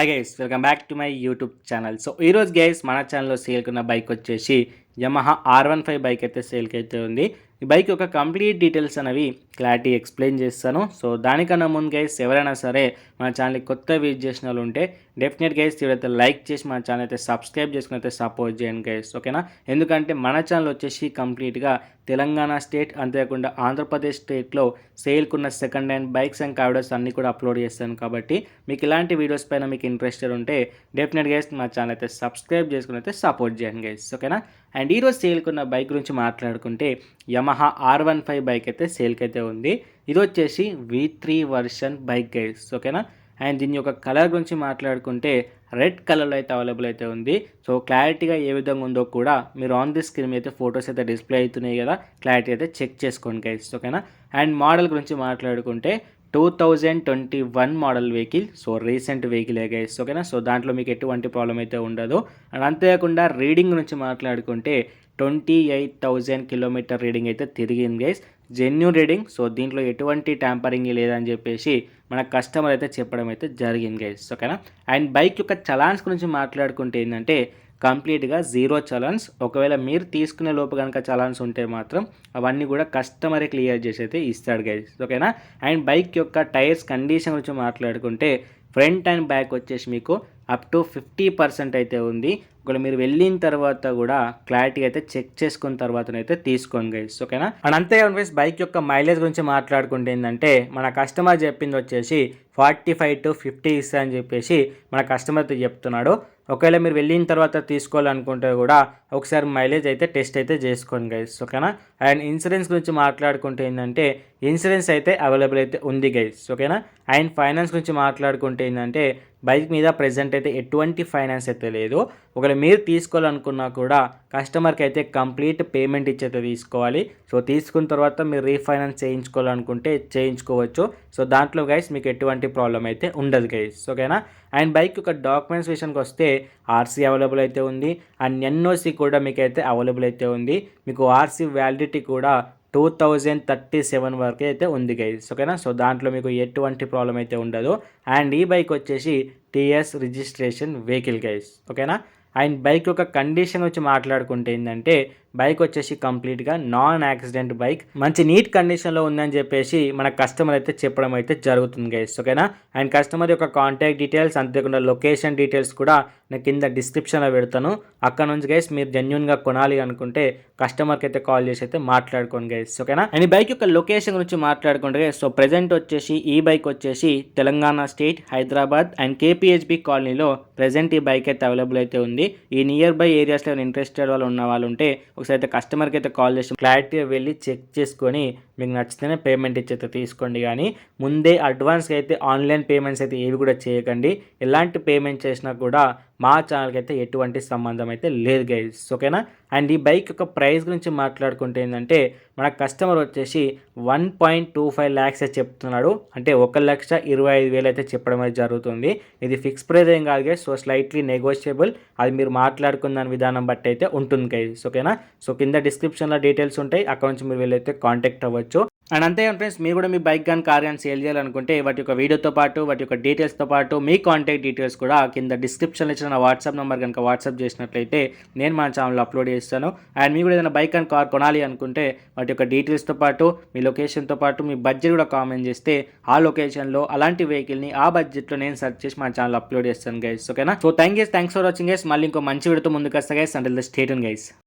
Hi guys, welcome back to my YouTube channel. So ఈరోజు guys మన ఛానల్లో సేల్కున్న bike వచ్చేసి యమహా R15 బైక్ అయితే సేల్కి అయితే ఉంది. ఈ బైక్ యొక్క కంప్లీట్ డీటెయిల్స్ అనేవి క్లారిటీ ఎక్స్ప్లెయిన్ చేస్తాను. సో దానికన్నా ముందు గైస్ ఎవరైనా సరే మన ఛానల్కి కొత్త విజిట్ చేసిన వాళ్ళు ఉంటే డెఫినెట్ గైస్ ఎవరైతే లైక్ చేసి మన ఛానల్ అయితే సబ్స్క్రైబ్ చేసుకుని అయితే సపోర్ట్ చేయండి గైస్, ఓకేనా. ఎందుకంటే మన ఛానల్ వచ్చేసి కంప్లీట్గా తెలంగాణ స్టేట్ అంతేకాకుండా ఆంధ్రప్రదేశ్ స్టేట్లో సేల్కున్న సెకండ్ హ్యాండ్ బైక్స్ అండ్ కార్డర్స్ అన్నీ కూడా అప్లోడ్ చేస్తాను. కాబట్టి మీకు ఇలాంటి వీడియోస్ పైన మీకు ఇంట్రెస్టెడ్ ఉంటే డెఫినెట్ గైస్ మా ఛానల్ అయితే సబ్స్క్రైబ్ చేసుకుని అయితే సపోర్ట్ చేయండి గైస్, ఓకేనా. అండ్ ఈరోజు సేల్కున్న బైక్ గురించి మాట్లాడుకుంటే యమహా R15 బైక్ అయితే సేల్కి అయితే ఉంది. ఇది వచ్చేసి V3 వర్షన్ బైక్ గైస్, ఓకేనా. అండ్ దీని యొక్క కలర్ గురించి మాట్లాడుకుంటే రెడ్ కలర్లో అయితే అవైలబుల్ అయితే ఉంది. సో క్లారిటీగా ఏ విధంగా ఉందో కూడా మీరు ఆన్ ది స్క్రీన్ అయితే ఫొటోస్ అయితే డిస్ప్లే అవుతున్నాయి కదా, క్లారిటీ అయితే చెక్ చేసుకోండి గైస్, ఓకేనా. అండ్ మోడల్ గురించి మాట్లాడుకుంటే 2021 మోడల్ వెహికల్. సో రీసెంట్ వెహికలే గైస్, ఓకేనా. సో దాంట్లో మీకు ఎటువంటి ప్రాబ్లం అయితే ఉండదు. అండ్ అంతేకాకుండా రీడింగ్ గురించి మాట్లాడుకుంటే 28,000 కిలోమీటర్ రీడింగ్ అయితే తిరిగింది గైస్, జెన్యూన్ రీడింగ్. సో దీంట్లో ఎటువంటి ట్యాంపరింగ్ లేదని చెప్పేసి మన కస్టమర్ అయితే చెప్పడం అయితే జరిగింది గైస్, ఓకేనా. అండ్ బైక్ యొక్క చలాన్స్ గురించి మాట్లాడుకుంటే ఏంటంటే కంప్లీట్గా జీరో చలాన్స్. ఒకవేళ మీరు తీసుకునే లోపు కనుక చలాన్స్ ఉంటే మాత్రం అవన్నీ కూడా కస్టమరే క్లియర్ చేసి అయితే ఇస్తాడు గైస్, ఓకేనా. అండ్ బైక్ యొక్క టైర్స్ కండిషన్ గురించి మాట్లాడుకుంటే ఫ్రంట్ అండ్ బ్యాక్ వచ్చేసి మీకు అప్ టు 50% అయితే ఉంది. ఒకవేళ మీరు వెళ్ళిన తర్వాత కూడా క్లారిటీ అయితే చెక్ చేసుకున్న తర్వాతనైతే తీసుకోండి గైస్, ఓకేనా. అండ్ అంతేకాదు గైస్ బైక్ యొక్క మైలేజ్ గురించి మాట్లాడుకుంటే ఏంటంటే మన కస్టమర్ చెప్పింది వచ్చేసి 45 to 50 ఇస్తా అని చెప్పేసి మన కస్టమర్ అయితే చెప్తున్నాడు. ఒకవేళ మీరు వెళ్ళిన తర్వాత తీసుకోవాలనుకుంటే కూడా ఒకసారి మైలేజ్ అయితే టెస్ట్ అయితే చేసుకోండి గైస్, ఓకేనా. అండ్ ఇన్సూరెన్స్ గురించి మాట్లాడుకుంటే ఏంటంటే ఇన్సూరెన్స్ అయితే అవైలబుల్ అయితే ఉంది గైస్, ఓకేనా. అండ్ ఫైనాన్స్ గురించి మాట్లాడుకుంటే ఏంటంటే బైక్ మీద ప్రెజెంట్ అయితే ఎటువంటి ఫైనాన్స్ అయితే లేదు. ఒకవేళ మీరు తీసుకోవాలనుకున్నా కూడా కస్టమర్కి అయితే కంప్లీట్ పేమెంట్ ఇచ్చి అయితే తీసుకోవాలి. సో తీసుకున్న తర్వాత మీరు రీఫైనాన్స్ చేయించుకోవాలనుకుంటే చేయించుకోవచ్చు. సో దాంట్లో గైస్ మీకు ఎటువంటి ప్రాబ్లం అయితే ఉండదు గైస్, ఓకేనా. అండ్ బైక్ యొక్క డాక్యుమెంట్స్ విషయానికి వస్తే ఆర్సీ అవైలబుల్ అయితే ఉంది. అండ్ ఎన్ఓసి కూడా మీకు అయితే అవైలబుల్ అయితే ఉంది. మీకు ఆర్సీ వ్యాలిడిటీ కూడా 2037 వరకు అయితే ఉంది గైస్, ఓకేనా. సో దాంట్లో మీకు ఎటువంటి ప్రాబ్లం అయితే ఉండదు. అండ్ ఈ బైక్ వచ్చేసి టీఎస్ రిజిస్ట్రేషన్ వెహికల్ గైస్, ఓకేనా. అండ్ బైక్ యొక్క కండిషన్ వచ్చి మాట్లాడుకుంటే ఏంటంటే బైక్ వచ్చేసి కంప్లీట్గా నాన్ యాక్సిడెంట్ బైక్, మంచి నీట్ కండిషన్లో ఉందని చెప్పేసి మన కస్టమర్ అయితే చెప్పడం అయితే జరుగుతుంది గైస్, ఓకేనా. అండ్ కస్టమర్ యొక్క కాంటాక్ట్ డీటెయిల్స్ అంతేకాకుండా లొకేషన్ డీటెయిల్స్ కూడా నేను కింద డిస్క్రిప్షన్లో పెడతాను. అక్కడ నుంచి గైస్ మీరు జెన్యున్గా కొనాలి అనుకుంటే కస్టమర్కి అయితే కాల్ చేసి అయితే మాట్లాడుకోండి గైస్, ఓకేనా. అండ్ ఈ బైక్ యొక్క లొకేషన్ గురించి మాట్లాడుకుంటే సో ప్రెజెంట్ వచ్చేసి ఈ బైక్ వచ్చేసి Telangana state Hyderabad and KPHB కాలనీలో ప్రెజెంట్ ఈ బైక్ అయితే అవైలబుల్ అయితే ఉంది. ఈ నియర్ బై ఏరియాస్లో ఇంట్రెస్టెడ్ వాళ్ళు ఉన్న వాళ్ళు ఉంటే ఒకసారి అయితే కస్టమర్కి అయితే కాల్ చేసి క్లారిటీగా వెళ్ళి చెక్ చేసుకొని మీకు నచ్చితేనే పేమెంట్ ఇచ్చి అయితే తీసుకోండి. కానీ ముందే అడ్వాన్స్గా అయితే ఆన్లైన్ పేమెంట్స్ అయితే ఏవి కూడా చేయకండి. ఎలాంటి పేమెంట్ చేసినా కూడా మా ఛానల్కి అయితే ఎటువంటి సంబంధం అయితే లేదు గైస్, ఓకేనా. అండ్ ఈ బైక్ యొక్క ప్రైస్ గురించి మాట్లాడుకుంటే ఏంటంటే మన కస్టమర్ వచ్చేసి 1.25 lakhs చెప్తున్నాడు. అంటే 1,25,000 అయితే చెప్పడం అయితే జరుగుతుంది. ఇది ఫిక్స్ ప్రైస్ ఏం కాదు గైస్. సో స్లైట్లీ నెగోషియబుల్, అది మీరు మాట్లాడుకున్న దాని విధానం బట్టి అయితే ఉంటుంది గైస్, ఓకేనా. సో కింద డిస్క్రిప్షన్లో డీటెయిల్స్ ఉంటాయి, అక్కడ నుంచి మీరు వెళ్ళైతే కాంటాక్ట్ అవ్వచ్చు. అండ్ అంతేకాదు ఫ్రెండ్స్ మీరు కూడా మీ బైక్ కానీ కార్ కానీ సేల్ చేయాలనుకుంటే వాటి యొక్క వీడియోతో పాటు వాటి యొక్క డీటెయిల్స్తో పాటు మీ కాంటాక్ట్ డీటెయిల్స్ కూడా కింద డిస్క్రిప్షన్లో ఇచ్చిన నా వాట్సాప్ నెంబర్ కనుక వాట్సాప్ చేసినట్లయితే నేను మన ఛానల్లో అప్లోడ్ చేస్తాను. అండ్ మీరు కూడా ఏదైనా బైక్ అండ్ కార్ కొనాలి అనుకుంటే వాటి యొక్క డీటెయిల్స్తో పాటు మీ లొకేషన్తో పాటు మీ బడ్జెట్ కూడా కామెంట్ చేస్తే ఆ లొకేషన్లో అలాంటి వెహికల్ని ఆ బడ్జెట్లో నేను సెర్చ్ చేసి మన ఛానల్ అప్లోడ్ చేస్తాను గైస్, ఓకేనా. So thanks for watching guys. మళ్ళీ ఇంకో మంచి వీడియోతో ముందుకు వస్తా guys. Until the stay tune guys.